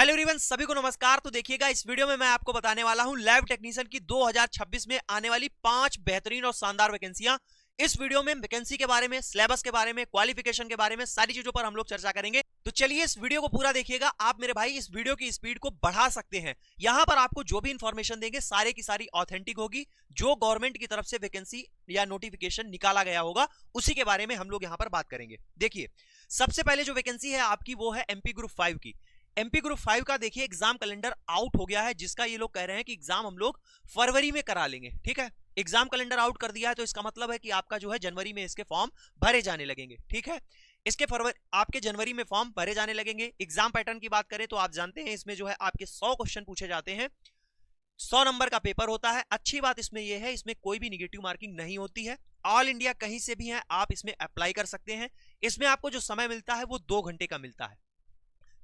Hello everyone, सभी को नमस्कार। तो देखिएगा, इस वीडियो में मैं आपको बताने वाला हूं लैब टेक्नीशियन की 2026 में आने वाली 5 बेहतरीन और शानदार वैकेंसियां। इस वीडियो में वैकेंसी के बारे में, सिलेबस के बारे में, क्वालिफिकेशन के बारे में, सारी चीजों पर हम लोग चर्चा करेंगे। तो चलिए इस वीडियो को पूरा देखिएगा। आप मेरे भाई इस वीडियो की स्पीड को बढ़ा सकते हैं। यहां पर आपको जो भी इंफॉर्मेशन देंगे सारे की सारी ऑथेंटिक होगी। जो गवर्नमेंट की तरफ से वैकेंसी या नोटिफिकेशन निकाला गया होगा उसी के बारे में हम लोग यहां पर बात करेंगे। देखिए, सबसे पहले जो वैकेंसी है आपकी वो है एमपी ग्रुप 5 की। एमपी ग्रुप 5 का देखिए एग्जाम कैलेंडर आउट हो गया है, जिसका ये लोग कह रहे हैं कि एग्जाम हम लोग फरवरी में करा लेंगे। ठीक है, एग्जाम कैलेंडर आउट कर दिया है तो इसका मतलब है कि आपका जो है जनवरी में इसके फॉर्म भरे जाने लगेंगे। ठीक है, इसके फरवरी आपके जनवरी में फॉर्म भरे जाने लगेंगे। एग्जाम पैटर्न की बात करें तो आप जानते हैं इसमें जो है आपके 100 क्वेश्चन पूछे जाते हैं, 100 नंबर का पेपर होता है। अच्छी बात इसमें यह है, इसमें कोई भी निगेटिव मार्किंग नहीं होती है। ऑल इंडिया कहीं से भी है आप इसमें अप्लाई कर सकते हैं। इसमें आपको जो समय मिलता है वो 2 घंटे का मिलता है।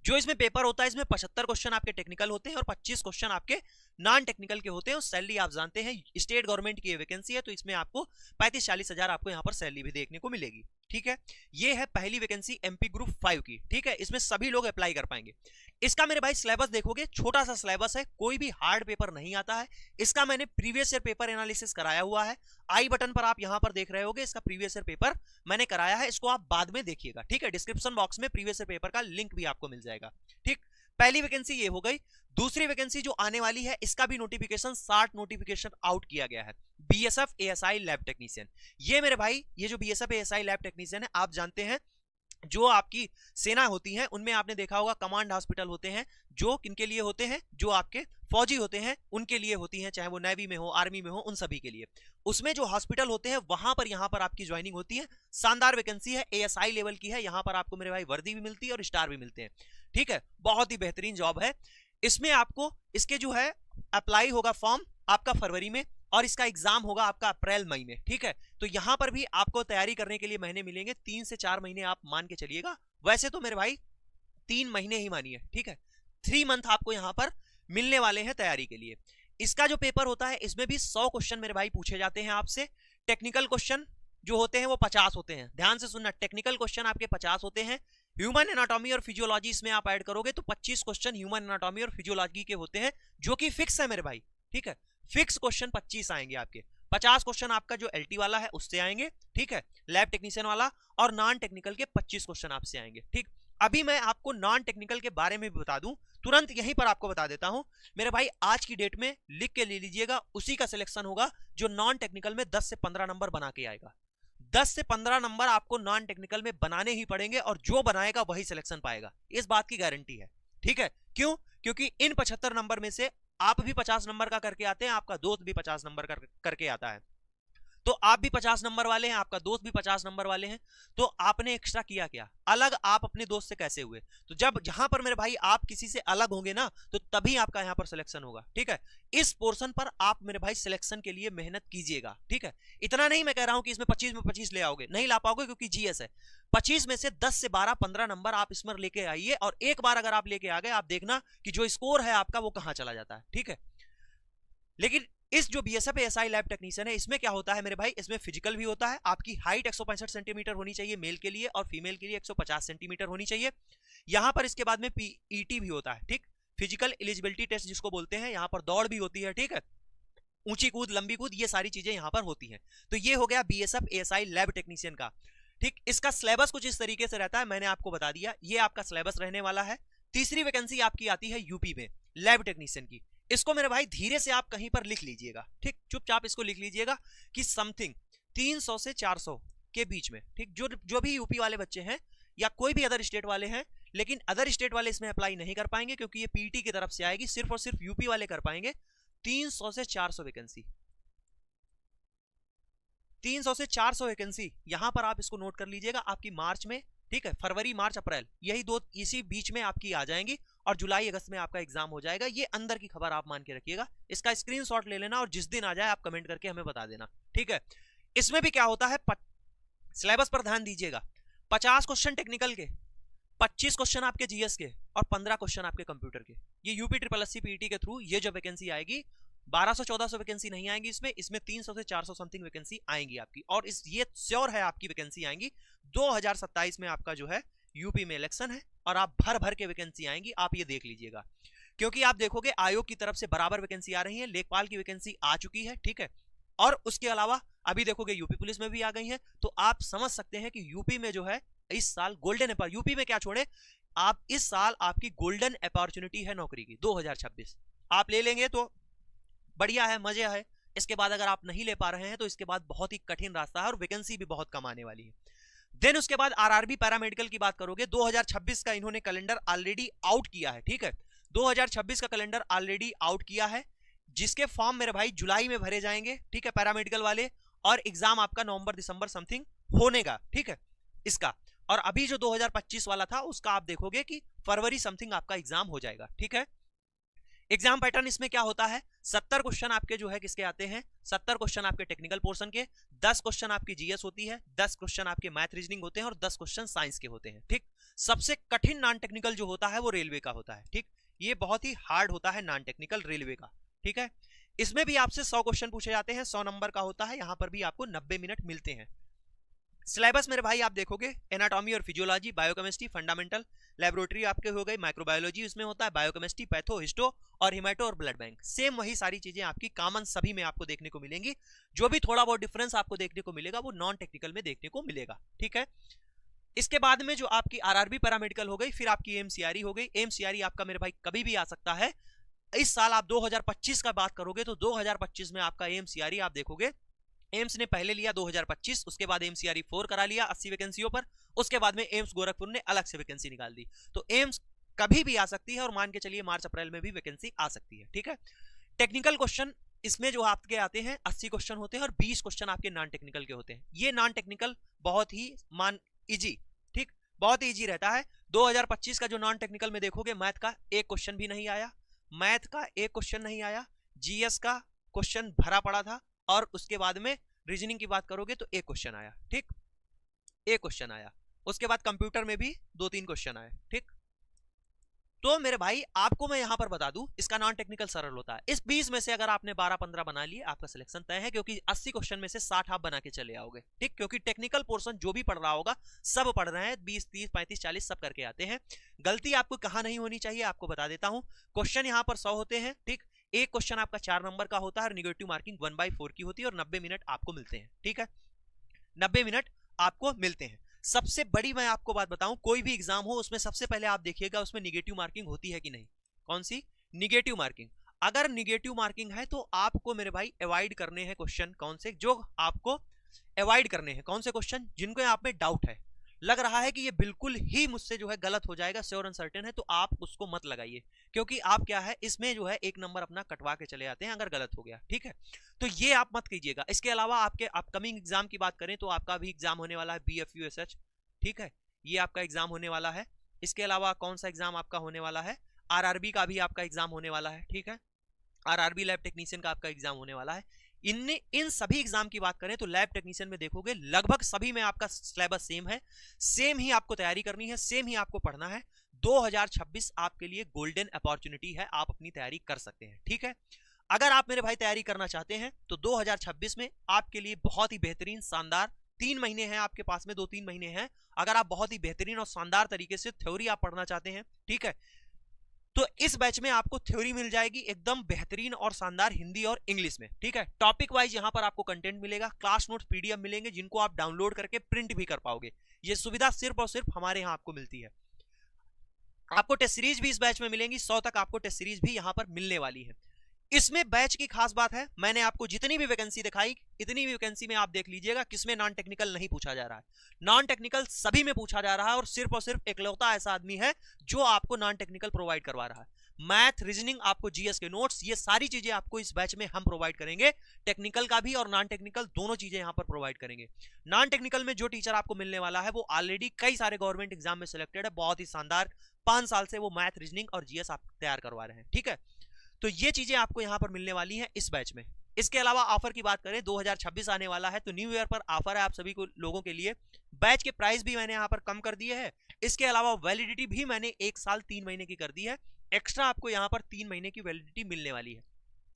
जो इसमें पेपर होता है इसमें 75 क्वेश्चन आपके टेक्निकल होते हैं और 25 क्वेश्चन आपके नॉन टेक्निकल के होते हैं। और सैलरी आप जानते हैं स्टेट गवर्नमेंट की वैकेंसी है तो इसमें आपको 35-40 हजार आपको यहाँ पर सैलरी भी देखने को मिलेगी। ठीक है, ये है पहली वैकेंसी एमपी ग्रुप 5 की। ठीक है, इसमें सभी लोग अप्लाई कर पाएंगे। इसका मेरे भाई सिलेबस देखोगे, छोटा सा सिलेबस है, कोई भी हार्ड पेपर नहीं आता है। इसका मैंने प्रीवियस ईयर पेपर एनालिसिस कराया हुआ है। आई बटन पर आप यहां पर देख रहे होगे, इसका प्रीवियस ईयर पेपर मैंने कराया है, इसको आप बाद में देखिएगा। ठीक है, डिस्क्रिप्शन बॉक्स में प्रीवियस ईयर पेपर का लिंक भी आपको मिल जाएगा। ठीक, पहली वैकेंसी ये हो गई। दूसरी वैकेंसी जो आने वाली है इसका भी नोटिफिकेशन 60 नोटिफिकेशन आउट किया गया है, बीएसएफ एएसआई लैब टेक्नीशियन। ये मेरे भाई ये जो बीएसएफ एएसआई लैब टेक्नीशियन है, आप जानते हैं जो आपकी सेना होती है उनमें आपने देखा होगा कमांड हॉस्पिटल होते हैं, जो किनके लिए होते हैं, जो आपके फौजी होते हैं उनके लिए होती हैं, चाहे वो नेवी में हो, आर्मी में हो, उन सभी के लिए। उसमें जो हॉस्पिटल होते हैं वहां पर यहाँ पर आपकी ज्वाइनिंग होती है। शानदार वैकेंसी है, एएसआई लेवल की है। यहाँ पर आपको मेरे भाई वर्दी भी मिलती है और स्टार भी मिलते हैं। ठीक है, बहुत ही बेहतरीन जॉब है। इसमें आपको इसके जो है अप्लाई होगा फॉर्म आपका फरवरी में और इसका एग्जाम होगा आपका अप्रैल मई में। ठीक है, तो यहां पर भी आपको तैयारी करने के लिए महीने मिलेंगे, 3 से 4 महीने आप मान के चलिएगा। वैसे तो मेरे भाई 3 महीने ही मानिए। ठीक है, 3 मंथ आपको यहां पर मिलने वाले हैं तैयारी के लिए। इसका जो पेपर होता है इसमें भी 100 क्वेश्चन मेरे भाई पूछे जाते हैं आपसे। टेक्निकल क्वेश्चन जो होते हैं वो 50 होते हैं। ध्यान से सुनना, टेक्निकल क्वेश्चन आपके 50 होते हैं। ह्यूमन एनाटॉमी और फिजियोलॉजी इसमें आप ऐड करोगे तो 25 क्वेश्चन ह्यूमन एनाटॉमी और फिजियोलॉजी के होते हैं, जो कि फिक्स है मेरे भाई। ठीक है, फिक्स क्वेश्चन 25 आएंगे आपके। 50 क्वेश्चन आपका जो एलटी वाला है उससे आएंगे। ठीक है, लैब टेक्नीशियन वाला, और नॉन टेक्निकल के 25 क्वेश्चन आपसे आएंगे। ठीक, अभी मैं आपको नॉन टेक्निकल के बारे में भी बता दूं, तुरंत यहीं पर आपको बता देता हूं मेरे भाई। आज की डेट में लिख के ले लीजिएगा, उसी का सिलेक्शन होगा जो नॉन टेक्निकल में 10 से 15 नंबर बना के आएगा। 10 से 15 नंबर आपको नॉन टेक्निकल में बनाने ही पड़ेंगे और जो बनाएगा वही सिलेक्शन पाएगा, इस बात की गारंटी है। ठीक है, क्यों? क्योंकि इन 75 नंबर में से आप भी 50 नंबर का करके आते हैं, आपका दोस्त भी 50 नंबर करके आता है, तो आप भी 50 नंबर वाले हैं, आपका दोस्त भी 50 नंबर वाले हैं। तो आपने एक्स्ट्रा किया क्या? अलग आप अपने दोस्त से कैसे हुए? तो जब जहां पर मेरे भाई आप किसी से अलग होंगे ना, तो तभी आपका यहां पर सिलेक्शन होगा। ठीक है, इस पोर्शन पर आप मेरे भाई सिलेक्शन के लिए मेहनत कीजिएगा। ठीक है, इतना नहीं मैं कह रहा हूं कि इसमें 25 में 25 ले आओगे, नहीं ला पाओगे क्योंकि जीएस है। 25 में से 10 से 12-15 नंबर आप इसमें लेके आइए, और एक बार अगर आप लेके आ गए, आप देखना कि जो स्कोर है आपका वो कहां चला जाता है। ठीक है, लेकिन इस जो बीएसएफ एएसआई लैब टेक्नीशियन है इसमें क्या होता है मेरे भाई, इसमें फिजिकल भी होता है। आपकी हाइट 165 सेंटीमीटर होनी चाहिए मेल के लिए, और फीमेल के लिए 150 सेंटीमीटर होनी चाहिए। यहां पर इसके बाद में पीईटी भी होता है। ठीक, फिजिकल एलिजिबिलिटी टेस्ट जिसको बोलते हैं। यहां पर दौड़ भी होती है। ठीक है, ऊंची कूद, लंबी कूद, ये सारी चीजें यहां पर होती हैं। तो ये हो गया बीएसएफ एएसआई लैब टेक्नीशियन का। ठीक, इसका सिलेबस कुछ इस तरीके से रहता है, मैंने आपको बता दिया, ये आपका सिलेबस रहने वाला है। तीसरी वैकेंसी आपकी आती है यूपी में लैब टेक्नीशियन की। इसको मेरे भाई धीरे से आप कहीं पर लिख लीजिएगा। ठीक, चुपचाप इसको लिख लीजिएगा कि समथिंग 300 से 400 के बीच में। ठीक, जो भी यूपी वाले बच्चे हैं या कोई भी अदर स्टेट वाले हैं, लेकिन अदर स्टेट वाले इसमें अप्लाई नहीं कर पाएंगे क्योंकि ये पीटी की तरफ से आएगी, सिर्फ और सिर्फ यूपी वाले कर पाएंगे। 300 से 400 वैकेंसी, 300 से 400 वैकेंसी यहां पर आप इसको नोट कर लीजिएगा आपकी मार्च में। ठीक है, फरवरी, मार्च, अप्रैल, यही दो इसी बीच में आपकी आ जाएंगी, और जुलाई अगस्त में आपका एग्जाम हो जाएगा। ये अंदर की खबर आप मान के रखिएगा, इसका स्क्रीनशॉट ले लेना और जिस दिन आ जाए आप कमेंट करके हमें बता देना। ठीक है, इसमें भी क्या होता है, सिलेबस पर ध्यान दीजिएगा। 50 क्वेश्चन टेक्निकल के, 25 क्वेश्चन आपके जीएस के, और 15 क्वेश्चन आपके कंप्यूटर के। ये यूपी ट्रिपल एससी पीईटी के थ्रू ये जो वैकेंसी आएगी, 1200-1400 वैकेंसी नहीं आएंगी इसमें 300 से 400 समथिंग वैकेंसी आएंगी आपकी, और इस ये श्योर है आपकी वैकेंसी आएंगी। 2027 में आपका जो है यूपी में इलेक्शन है और आप भर भर के वैकेंसी आएंगी, आप ये देख लीजिएगा। क्योंकि आप देखोगे आयोग की तरफ से बराबर वैकेंसी आ रही है, लेखपाल की वैकेंसी आ चुकी है, ठीक है, और उसके अलावा अभी देखोगे यूपी पुलिस में भी आ गई है। तो आप समझ सकते हैं कि यूपी में जो है इस साल गोल्डन अपॉर्चुनिटी, यूपी में क्या छोड़े, आप इस साल आपकी गोल्डन अपॉर्चुनिटी है नौकरी की 2026। आप ले लेंगे तो बढ़िया है, मजे है। इसके बाद अगर आप नहीं ले पा रहे हैं तो इसके बाद बहुत ही कठिन रास्ता है और वैकेंसी भी बहुत कम आने वाली है। देन उसके बाद आरआरबी पैरामेडिकल की बात करोगे, 2026 का इन्होंने कैलेंडर ऑलरेडी आउट किया है, ठीक है, 2026 का कैलेंडर ऑलरेडी आउट किया है, जिसके फॉर्म मेरे भाई जुलाई में भरे जाएंगे, ठीक है, पैरामेडिकल वाले, और एग्जाम आपका नवंबर दिसंबर समथिंग होने का, ठीक है, इसका। और अभी जो 2025 वाला था उसका आप देखोगे कि फरवरी समथिंग आपका एग्जाम हो जाएगा, ठीक है। एग्जाम पैटर्न इसमें क्या होता है, 70 क्वेश्चन आपके जो है किसके आते हैं, 70 क्वेश्चन आपके टेक्निकल पोर्शन के, 10 क्वेश्चन आपकी जीएस होती है, 10 क्वेश्चन आपके मैथ रीजनिंग होते हैं और 10 क्वेश्चन साइंस के होते हैं, ठीक। सबसे कठिन नॉन टेक्निकल जो होता है वो रेलवे का होता है, ठीक, ये बहुत ही हार्ड होता है नॉन टेक्निकल रेलवे का, ठीक है। इसमें भी आपसे 100 क्वेश्चन पूछे जाते हैं, 100 नंबर का होता है, यहां पर भी आपको 90 मिनट मिलते हैं। सिलेबस मेरे भाई आप देखोगे एनाटॉमी और फिजियोलॉजी, बायोकेमिस्ट्री, फंडामेंटल, लेबोरेटरी आपके हो गई, माइक्रोबायोलॉजी इसमें होता है, बायोकेमिस्ट्री, पैथो, हिस्टो और हिमेटो और ब्लड बैंक, सेम वही सारी चीजें आपकी कॉमन सभी में आपको देखने को मिलेंगी। जो भी थोड़ा बहुत डिफरेंस आपको देखने को मिलेगा वो नॉन टेक्निकल में देखने को मिलेगा, ठीक है। इसके बाद में जो आपकी आरआरबी पैरामेडिकल हो गई, फिर आपकी एमसीआरई हो गई। एमसीआरई आपका मेरे भाई कभी भी आ सकता है। इस साल आप 2025 का बात करोगे तो 2025 में आपका एमसीआरई आप देखोगे, एम्स ने पहले लिया 2025, उसके बाद एमसीआरई 4 करा लिया 80 वैकेंसियों पर, उसके बाद में एम्स गोरखपुर ने अलग से वैकेंसी निकाल दी। तो एम्स कभी भी आ सकती है और मान के चलिए मार्च अप्रैल में भी वैकेंसी आ सकती है, ठीक है। टेक्निकल क्वेश्चन इसमें जो आपके आते हैं 80 क्वेश्चन होते हैं और 20 क्वेश्चन आपके नॉन टेक्निकल के होते हैं। ये नॉन टेक्निकल बहुत ही इजी, ठीक, बहुत इजी रहता है। 2025 का जो नॉन टेक्निकल में देखोगे मैथ का एक क्वेश्चन भी नहीं आया, मैथ का एक क्वेश्चन नहीं आया, जीएस का क्वेश्चन भरा पड़ा था, और उसके बाद में रीजनिंग की बात करोगे तो एक क्वेश्चन आया, ठीक, एक क्वेश्चन आया। उसके बाद कंप्यूटर में भी 2-3 क्वेश्चन आए, ठीक। तो मेरे भाई आपको मैं यहां पर बता दूं इसका नॉन टेक्निकल सरल होता है। इस 20 में से अगर आपने 12-15 बना लिए आपका सिलेक्शन तय है, क्योंकि 80 क्वेश्चन में से 60 आप बना के चले आओगे, ठीक, क्योंकि टेक्निकल पोर्शन जो भी पढ़ रहा होगा सब पढ़ रहे हैं, 20, 30, 35, 40 सब करके आते हैं। गलती आपको कहां नहीं होनी चाहिए आपको बता देता हूं। क्वेश्चन यहां पर 100 होते हैं, ठीक, एक क्वेश्चन आपका 4 नंबर का होता है और निगेटिव मार्किंग 1/4 की होती है और 90 मिनट आपको मिलते हैं, ठीक है, 90 मिनट आपको मिलते हैं। सबसे बड़ी मैं आपको बात बताऊं, कोई भी एग्जाम हो उसमें सबसे पहले आप देखिएगा उसमें निगेटिव मार्किंग होती है कि नहीं। कौन सी निगेटिव मार्किंग, अगर निगेटिव मार्किंग है तो आपको मेरे भाई अवॉइड करने हैं क्वेश्चन, कौन से जो आपको अवॉइड करने हैं, कौन से क्वेश्चन जिनको आप में डाउट है, लग रहा है कि ये बिल्कुल ही मुझसे जो है गलत हो जाएगा, श्योर अनसर्टेन है, तो आप उसको मत लगाइए, क्योंकि आप क्या है इसमें जो है एक नंबर अपना कटवा के चले आते हैं अगर गलत हो गया, ठीक है। तो ये आप मत कीजिएगा। इसके अलावा आपके अपकमिंग एग्जाम की बात करें तो आपका भी एग्जाम होने वाला है BFUSH, ठीक है, ये आपका एग्जाम होने वाला है। इसके अलावा कौन सा एग्जाम आपका होने वाला है, आरआरबी का भी आपका एग्जाम होने वाला है, ठीक है, आरआरबी लैब टेक्नीशियन का आपका एग्जाम होने वाला है। इन सभी एग्जाम की बात करें तो लैब टेक्नीशियन में देखोगे लगभग सभी में आपका सिलेबस सेम है, सेम ही आपको तैयारी करनी है, सेम ही आपको पढ़ना है। 2026 आपके लिए गोल्डन अपॉर्चुनिटी है, आप अपनी तैयारी कर सकते हैं, ठीक है। अगर आप मेरे भाई तैयारी करना चाहते हैं तो 2026 में आपके लिए बहुत ही बेहतरीन शानदार 3 महीने हैं आपके पास में, 2-3 महीने हैं। अगर आप बहुत ही बेहतरीन और शानदार तरीके से थ्योरी आप पढ़ना चाहते हैं, ठीक है, तो इस बैच में आपको थ्योरी मिल जाएगी एकदम बेहतरीन और शानदार हिंदी और इंग्लिश में, ठीक है। टॉपिक वाइज यहां पर आपको कंटेंट मिलेगा, क्लास नोट्स PDF मिलेंगे जिनको आप डाउनलोड करके प्रिंट भी कर पाओगे। ये सुविधा सिर्फ और सिर्फ हमारे यहां आपको मिलती है। आपको टेस्ट सीरीज भी इस बैच में मिलेंगी, 100 तक आपको टेस्ट सीरीज भी यहां पर मिलने वाली है। इसमें बैच की खास बात है, मैंने आपको जितनी भी वैकेंसी दिखाई इतनी भी वैकेंसी में आप देख लीजिएगा किसमें नॉन टेक्निकल नहीं पूछा जा रहा है, नॉन टेक्निकल सभी में पूछा जा रहा है, और सिर्फ इकलौता ऐसा आदमी है जो आपको नॉन टेक्निकल प्रोवाइड करवा रहा है। मैथ, रीजनिंग, आपको जीएस के नोट्स, ये सारी चीजें आपको इस बैच में हम प्रोवाइड करेंगे, टेक्निकल का भी और नॉन टेक्निकल दोनों चीजें यहां पर प्रोवाइड करेंगे। नॉन टेक्निकल में जो टीचर आपको मिलने वाला है वो ऑलरेडी कई सारे गवर्नमेंट एग्जाम में सिलेक्टेड है, बहुत ही शानदार, 5 साल से वो मैथ, रीजनिंग और जीएस आप तैयार करवा रहे हैं, ठीक है। तो ये चीजें आपको यहां पर मिलने वाली हैं इस बैच में। इसके अलावा ऑफर की बात करें, 2026 आने वाला है तो न्यू ईयर पर ऑफर है आप सभी को लोगों के लिए। बैच के प्राइस भी मैंने यहां पर कम कर दिए हैं, इसके अलावा वैलिडिटी भी मैंने 1 साल 3 महीने की कर दी है, एक्स्ट्रा आपको यहां पर 3 महीने की वैलिडिटी मिलने वाली है।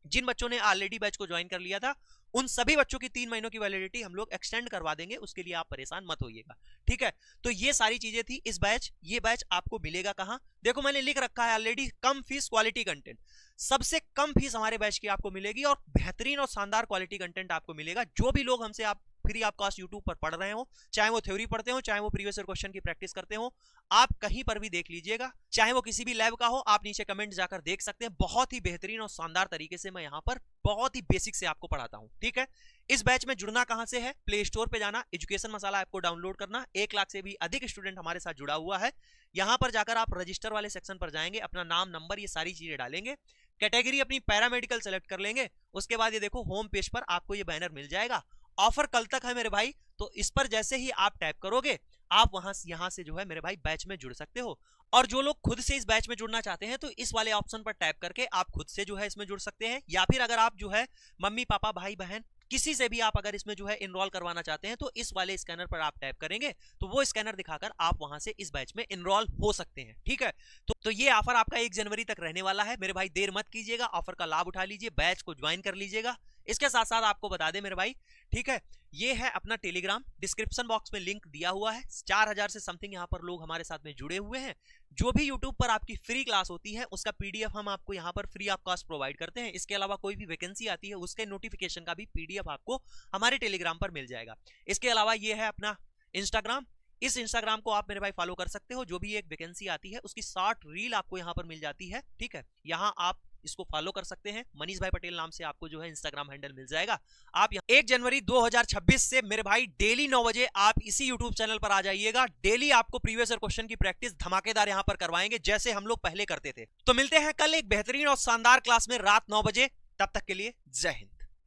जिन बच्चों ने ऑलरेडी बैच को ज्वाइन कर लिया था उन सभी बच्चों की 3 महीनों की वैलिडिटी हम लोग एक्सटेंड करवा देंगे, उसके लिए आप परेशान मत होइएगा, ठीक है। तो ये सारी चीजें थी इस बैच। ये बैच आपको मिलेगा कहां, देखो मैंने लिख रखा है ऑलरेडी, कम फीस क्वालिटी कंटेंट। सबसे कम फीस हमारे बैच की आपको मिलेगी और बेहतरीन और शानदार क्वालिटी कंटेंट आपको मिलेगा। जो भी लोग हमसे आप फ्री ऑफ कॉस्ट यूट्यूब पर पढ़ रहे हो, चाहे वो थ्योरी पढ़ते हो, चाहे वो प्रीवियस ईयर क्वेश्चन की प्रैक्टिस करते हो, आप कहीं पर भी देख लीजिएगा, चाहे वो किसी भी लैब का हो, आप नीचे कमेंट जाकर देख सकते हैं। बहुत ही बेहतरीन और शानदार तरीके से मैं यहाँ पर बहुत ही बेसिक से आपको पढ़ाता हूँ, ठीक है। इस बैच में जुड़ना कहां से है, प्ले स्टोर पे जाना, एजुकेशन मसाला ऐप को डाउनलोड करना। 1 लाख से भी अधिक स्टूडेंट हमारे साथ जुड़ा हुआ है। यहां पर जाकर आप रजिस्टर वाले सेक्शन पर जाएंगे, अपना नाम, नंबर, ये सारी चीजें डालेंगे, कैटेगरी अपनी पैरामेडिकल सेलेक्ट कर लेंगे। उसके बाद ये देखो होम पेज पर आपको ये बैनर मिल जाएगा। ऑफर कल तक है मेरे भाई, तो इस पर जैसे ही आप टैप करोगे, आप यहां से जो है मेरे भाई बैच में जुड़ सकते हो। और जो लोग खुद से इस बैच में जुड़ना चाहते हैं, तो इस वाले ऑप्शन पर टैप करके आप खुद से जो है इसमें जुड़ सकते हैं। या फिर अगर आप जो है मम्मी पापा भाई बहन किसी से भी आप अगर इसमें जो है इनरोल करवाना चाहते हैं, तो इस वाले स्कैनर पर आप टैप करेंगे, तो वो स्कैनर दिखाकर आप वहां से इस बैच में इनरोल हो सकते हैं, ठीक है। तो ये ऑफर आपका 1 जनवरी तक रहने वाला है मेरे भाई, देर मत कीजिएगा, ऑफर का लाभ उठा लीजिए, बैच को ज्वाइन कर लीजिएगा। इसके साथ साथ आपको बता दें मेरे भाई, ठीक है, ये है अपना टेलीग्राम, डिस्क्रिप्शन बॉक्स में लिंक दिया हुआ है। 4000 से समथिंग यहाँ पर लोग हमारे साथ में जुड़े हुए हैं। जो भी यूट्यूब पर आपकी फ्री क्लास होती है, उसका पीडीएफ हम आपको यहाँ पर फ्री ऑफ कॉस्ट प्रोवाइड करते हैं। इसके अलावा कोई भी वैकेंसी आती है, उसके नोटिफिकेशन का भी पीडीएफ आपको हमारे टेलीग्राम पर मिल जाएगा। इसके अलावा ये है अपना इंस्टाग्राम, इस इंस्टाग्राम को आप मेरे भाई फॉलो कर सकते हो। जो भी एक वैकेंसी आती है, उसकी शॉर्ट रील आपको यहाँ पर मिल जाती है, ठीक है। यहाँ आप इसको फॉलो कर सकते हैं, मनीष भाई पटेल नाम से आपको जो है इंस्टाग्राम हैंडल मिल जाएगा। आप 1 जनवरी 2026 से मेरे भाई डेली 9 बजे आप इसी यूट्यूब चैनल पर आ जाइएगा। डेली आपको प्रीवियस ईयर क्वेश्चन की प्रैक्टिस धमाकेदार यहाँ पर करवाएंगे, जैसे हम लोग पहले करते थे। तो मिलते हैं कल एक बेहतरीन और शानदार क्लास में रात 9 बजे। तब तक के लिए जय हिंद।